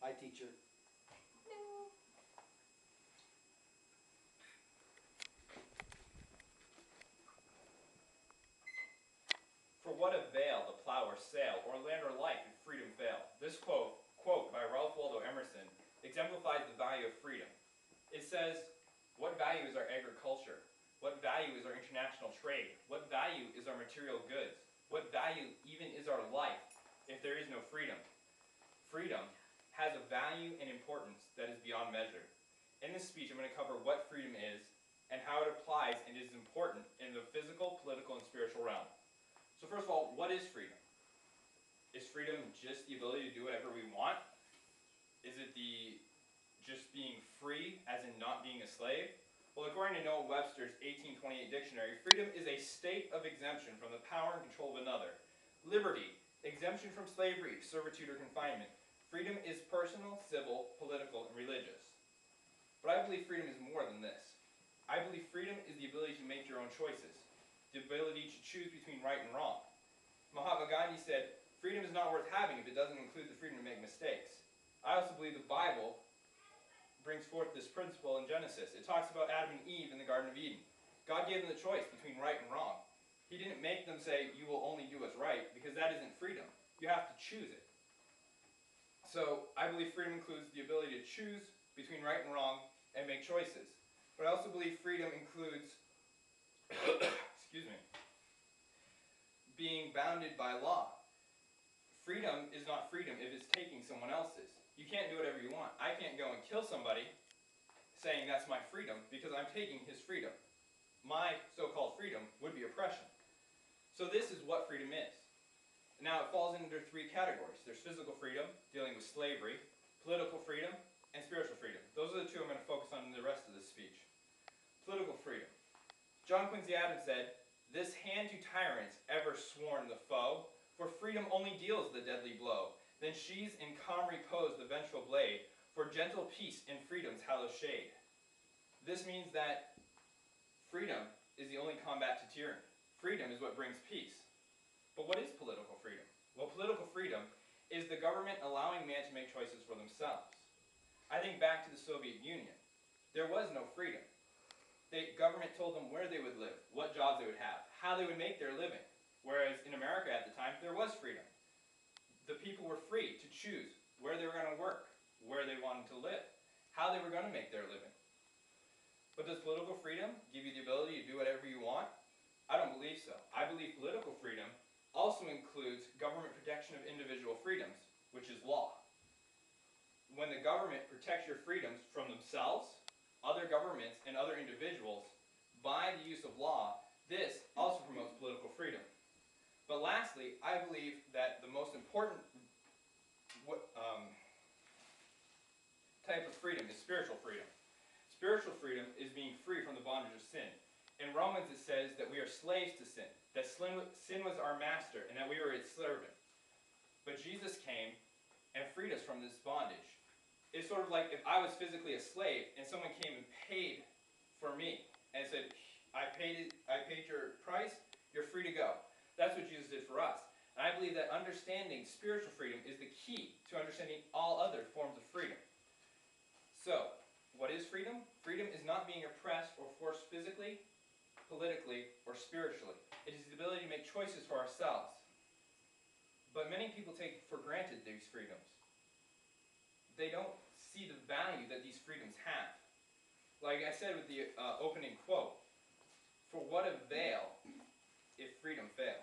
Hi, teacher. For what avail the plow or sail, or land or life, if freedom fail? This quote by Ralph Waldo Emerson exemplifies the value of freedom. It says, what value is our agriculture? What value is our international trade? What value is our material goods? What value even is our life if there is no freedom? Freedom has a value and importance that is beyond measure. In this speech, I'm going to cover what freedom is and how it applies and is important in the physical, political, and spiritual realm. So first of all, what is freedom? Is freedom just the ability to do whatever we want? Is it just being free, as in not being a slave? Well, according to Noah Webster's 1828 dictionary, freedom is a state of exemption from the power and control of another. Liberty, exemption from slavery, servitude, or confinement. Freedom is personal, civil, political, and religious. But I believe freedom is more than this. I believe freedom is the ability to make your own choices, the ability to choose between right and wrong. Mahatma Gandhi said, freedom is not worth having if it doesn't include the freedom to make mistakes. I also believe the Bible brings forth this principle in Genesis. It talks about Adam and Eve in the Garden of Eden. God gave them the choice between right and wrong. He didn't make them say, you will only do what's right, because that isn't freedom. You have to choose it. So I believe freedom includes the ability to choose between right and wrong and make choices. But I also believe freedom includes excuse me, being bounded by law. Freedom is not freedom if it's taking someone else's. You can't do whatever you want. I can't go and kill somebody saying that's my freedom because I'm taking his freedom. My so-called freedom would be oppression. So this is what freedom is. Now it falls into three categories. There's physical freedom, dealing with slavery, political freedom, and spiritual freedom. Those are the two I'm going to focus on in the rest of this speech. Political freedom. John Quincy Adams said, "This hand to tyrants ever sworn the foe, for freedom only deals the deadly blow. Then sheathes in calm repose the vengeful blade, for gentle peace in freedom's hallowed shade." This means that freedom is the only combat to tyranny. Freedom is what brings peace. But what is political freedom? Well, political freedom is the government allowing man to make choices for themselves. I think back to the Soviet Union. There was no freedom. The government told them where they would live, what jobs they would have, how they would make their living. Whereas in America at the time, there was freedom. The people were free to choose where they were going to work, where they wanted to live, how they were going to make their living. But does political freedom give you the ability to do whatever you want? I don't believe so. I believe political freedom also includes government protection of individual freedoms, which is law. When the government protects your freedoms from themselves, other governments, and other individuals by the use of law, this also promotes political freedom. But lastly, I believe that the most important type of freedom is spiritual freedom. Spiritual freedom is being free from the bondage of sin. In Romans it says that we are slaves to sin, that sin was our master, and that we were its servant. But Jesus came and freed us from this bondage. It's sort of like if I was physically a slave and someone came and paid for me and said, I paid your price, you're free to go. That's what Jesus did for us. And I believe that understanding spiritual freedom is the key to understanding all other forms of freedom. So, what is freedom? Freedom is not being oppressed or forced physically, politically, or spiritually. It is the ability to make choices for ourselves. But many people take for granted these freedoms. They don't see the value that these freedoms have. Like I said with the opening quote, for what avail if freedom fail?